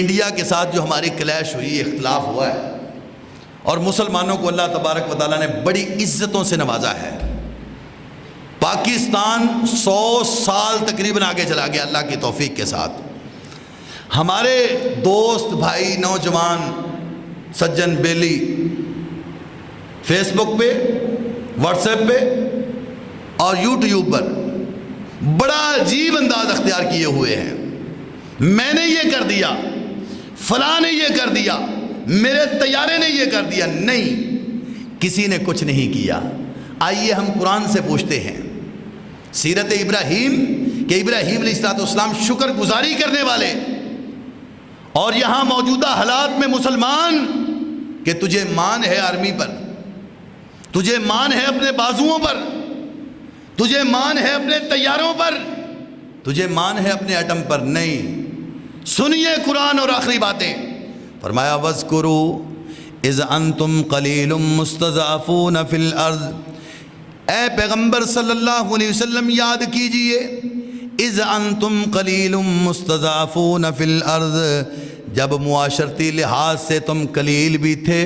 India کے ساتھ جو ہماری کلیش ہوئی، اختلاف ہوا ہے، اور مسلمانوں کو اللہ تبارک و تعالیٰ نے بڑی عزتوں سے نوازا ہے۔ پاکستان 100 سال تقریباً آگے چلا گیا اللہ کی توفیق کے ساتھ۔ ہمارے دوست بھائی نوجوان سجن بیلی فیس بک پہ، واٹس ایپ پہ اور یوٹیوب پر بڑا عجیب انداز اختیار کیے ہوئے ہیں۔ میں نے یہ کر دیا، فلاں نے یہ کر دیا، میرے طیارے نے یہ کر دیا۔ نہیں، کسی نے کچھ نہیں کیا۔ آئیے ہم قرآن سے پوچھتے ہیں، سیرت ابراہیم کہ ابراہیم علیہ السلام شکر گزاری کرنے والے، اور یہاں موجودہ حالات میں مسلمان کہ تجھے مان ہے آرمی پر، تجھے مان ہے اپنے بازوؤں پر، تجھے مان ہے اپنے طیاروں پر، تجھے مان ہے اپنے ایٹم پر۔ نہیں، سنیے قرآن اور آخری باتیں۔ فرمایا وَاذْكُرُوا اِذْ أَنْتُمْ قَلِيلٌ مُسْتَضْعَفُونَ فِي الْأَرْضِ، اے پیغمبر صلی اللہ علیہ وسلم یاد کیجئے، اِذْ أَنْتُمْ قَلِيلٌ مُسْتَضْعَفُونَ فِي الْأَرْضِ، جب معاشرتی لحاظ سے تم قلیل بھی تھے،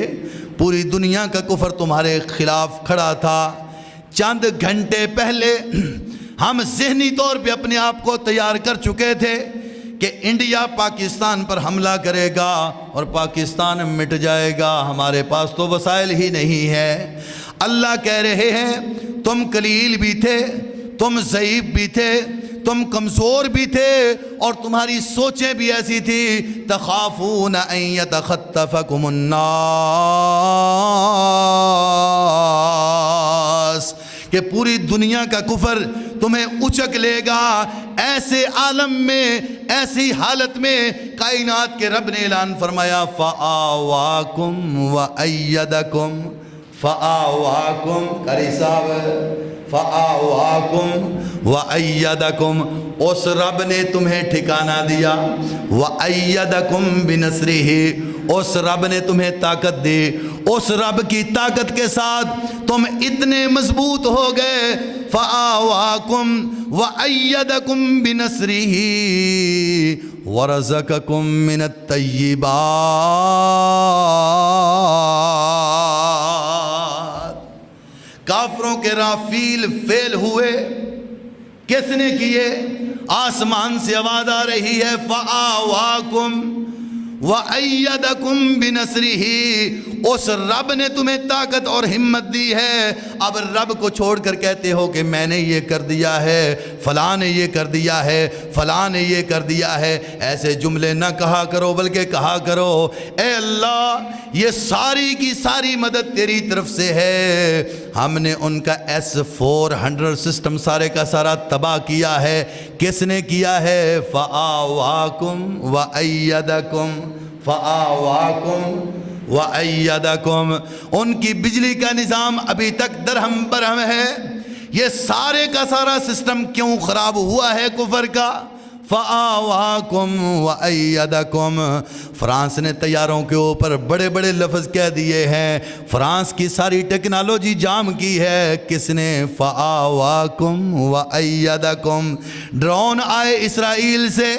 پوری دنیا کا کفر تمہارے خلاف کھڑا تھا۔ چند گھنٹے پہلے ہم ذہنی طور پہ اپنے آپ کو تیار کر چکے تھے کہ انڈیا پاکستان پر حملہ کرے گا اور پاکستان مٹ جائے گا، ہمارے پاس تو وسائل ہی نہیں ہے۔ اللہ کہہ رہے ہیں تم قلیل بھی تھے، تم ضعیف بھی تھے، تم کمزور بھی تھے، اور تمہاری سوچیں بھی ایسی تھی، تخافون ان یتخطفکم الناس، کہ پوری دنیا کا کفر تمہیں اچک لے گا۔ ایسے عالم میں، ایسی حالت میں کائنات کے رب نے اعلان فرمایا فآواکم وأیدکم، فآواکم، قاری صاحب، فآواکم وأیدکم، اس رب نے تمہیں ٹھکانہ دیا، وأیدکم بنصرہ، اس رب نے تمہیں طاقت دی، اس رب کی طاقت کے ساتھ تم اتنے مضبوط ہو گئے۔ فآواکم وأیدکم بنصرہ ورزقکم من الطیبات۔ کافروں کے رافیل فیل ہوئے، کس نے کیے؟ آسمان سے آواز آ رہی ہے فآواکم وأیدکم بنصرہ، اس رب نے تمہیں طاقت اور ہمت دی ہے۔ اب رب کو چھوڑ کر کہتے ہو کہ میں نے یہ کر دیا ہے، فلاں نے یہ کر دیا ہے، فلاں نے یہ کر دیا ہے۔ ایسے جملے نہ کہا کرو، بلکہ کہا کرو اے اللہ یہ ساری کی ساری مدد تیری طرف سے ہے۔ ہم نے ان کا S-400 سسٹم سارے کا سارا تباہ کیا ہے۔ کس نے کیا ہے؟ فآواکم وأیدکم، فآواکم وأیدکم۔ ان کی بجلی کا نظام ابھی تک درہم برہم ہے۔ یہ سارے کا سارا سسٹم کیوں خراب ہوا ہے کفر کا؟ فآواکم وأیدکم۔ فرانس نے طیاروں کے اوپر بڑے بڑے لفظ کہہ دیے ہیں، فرانس کی ساری ٹیکنالوجی جام کی ہے، کس نے؟ فآواکم وأیدکم۔ ڈرون آئے اسرائیل سے،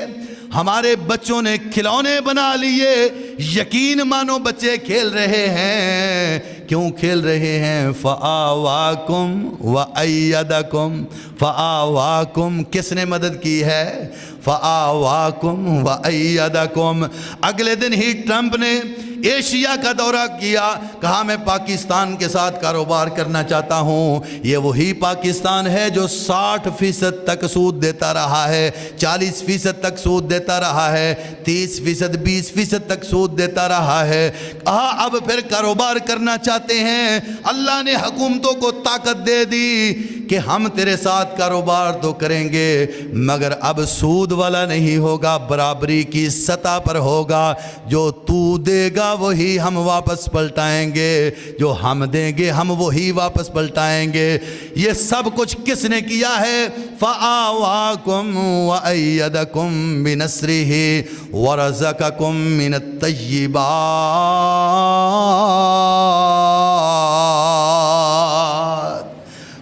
ہمارے بچوں نے کھلونے بنا لیے، یقین مانو بچے کھیل رہے ہیں۔ کیوں کھیل رہے ہیں؟ فآواکم وأیدکم، فآواکم، کس نے مدد کی ہے؟ فآواکم وأیدکم۔ اگلے دن ہی ٹرمپ نے ایشیا کا دورہ کیا، کہا میں پاکستان کے ساتھ کاروبار کرنا چاہتا ہوں۔ یہ وہی پاکستان ہے جو 60% تک سود دیتا رہا ہے، 40% تک سود دیتا رہا ہے، 30%، 20% تک سود دیتا رہا ہے۔ کہا اب پھر کاروبار کرنا چاہتے ہیں۔ اللہ نے حکومتوں کو طاقت دے دی کہ ہم تیرے ساتھ کاروبار تو کریں گے، مگر اب سود والا نہیں ہوگا، برابری کی سطح پر ہوگا۔ جو تو دے گا وہی ہم واپس پلٹائیں گے، جو ہم دیں گے ہم وہی واپس پلٹائیں گے۔ یہ سب کچھ کس نے کیا ہے؟ فآواکم وأیدکم بنصرہ ورزقکم من الطیبات۔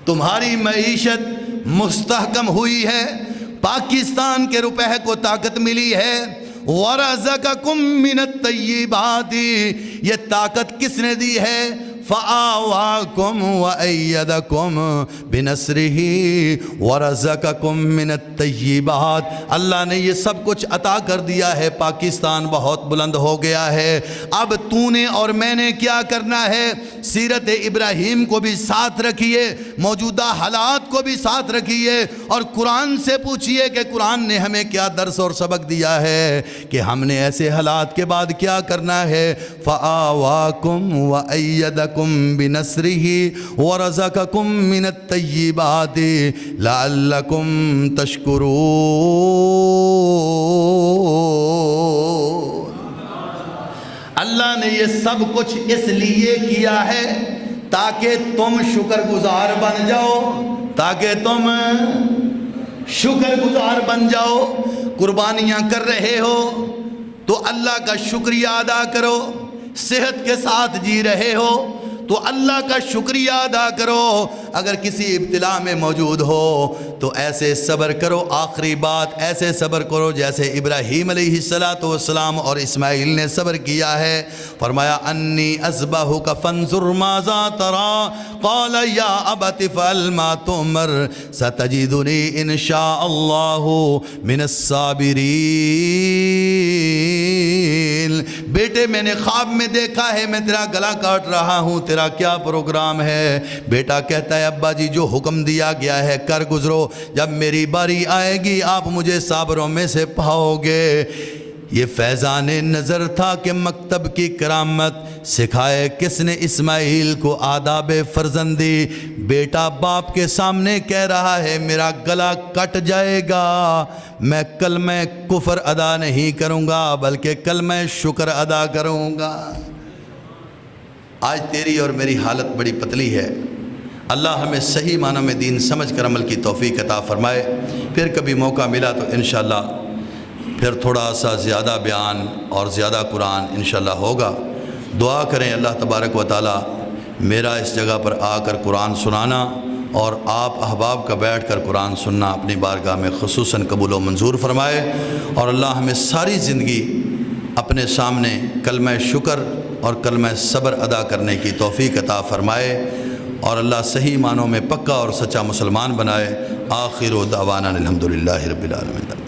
تمہاری معیشت مستحکم ہوئی ہے، پاکستان کے روپے کو طاقت ملی ہے، ورزقکم من الطیبات، یہ طاقت کس نے دی ہے؟ فآواکم وأیدکم بنصرہ ورزقکم من الطیبات، اللہ نے یہ سب کچھ عطا کر دیا ہے، پاکستان بہت بلند ہو گیا ہے۔ اب تو نے اور میں نے کیا کرنا ہے؟ سیرت ابراہیم کو بھی ساتھ رکھیے، موجودہ حالات کو بھی ساتھ رکھیے، اور قرآن سے پوچھئے کہ قرآن نے ہمیں کیا درس اور سبق دیا ہے کہ ہم نے ایسے حالات کے بعد کیا کرنا ہے۔ فآواکم وأیدکم بنصرہ ورزقکم من الطیبات لعلکم تشکرون۔ اللہ نے یہ سب کچھ اس لیے کیا ہے تاکہ تم شکر گزار بن جاؤ، تاکہ تم شکر گزار بن جاؤ۔ قربانیاں کر رہے ہو تو اللہ کا شکریہ ادا کرو، صحت کے ساتھ جی رہے ہو تو اللہ کا شکریہ ادا کرو، اگر کسی ابتلا میں موجود ہو تو ایسے صبر کرو۔ آخری بات، ایسے صبر کرو جیسے ابراہیم علیہ السلام اور اسماعیل نے صبر کیا ہے۔ فرمایا انی اذبحک فانظر ماذا تری، قال یا ابت افعل ما تؤمر ستجدنی ان شاء اللہ من الصابرین۔ بیٹے میں نے خواب میں دیکھا ہے میں تیرا گلا کاٹ رہا ہوں، تیرا کیا پروگرام ہے؟ بیٹا کہتا ہے ابا جی جو حکم دیا گیا ہے کر گزرو، جب میری باری آئے گی آپ مجھے صابروں میں سے پاؤ گے۔ یہ فیضان نظر تھا کہ مکتب کی کرامت سکھائے کس نے؟ اسماعیل کو آداب فرزندی۔ بیٹا باپ کے سامنے کہہ رہا ہے میرا گلا کٹ جائے گا، میں کلمہ کفر ادا نہیں کروں گا بلکہ کلمہ شکر ادا کروں گا۔ آج تیری اور میری حالت بڑی پتلی ہے، اللہ ہمیں صحیح معنی میں دین سمجھ کر عمل کی توفیق عطا فرمائے۔ پھر کبھی موقع ملا تو انشاءاللہ پھر تھوڑا سا زیادہ بیان اور زیادہ قرآن انشاءاللہ ہوگا۔ دعا کریں اللہ تبارک و تعالی میرا اس جگہ پر آ کر قرآن سنانا اور آپ احباب کا بیٹھ کر قرآن سننا اپنی بارگاہ میں خصوصاً قبول و منظور فرمائے، اور اللہ ہمیں ساری زندگی اپنے سامنے کلمہ شکر اور کلمہ صبر ادا کرنے کی توفیق عطا فرمائے، اور اللہ صحیح معنوں میں پکا اور سچا مسلمان بنائے۔ آخر دعوانا الحمدللہ رب العالمین۔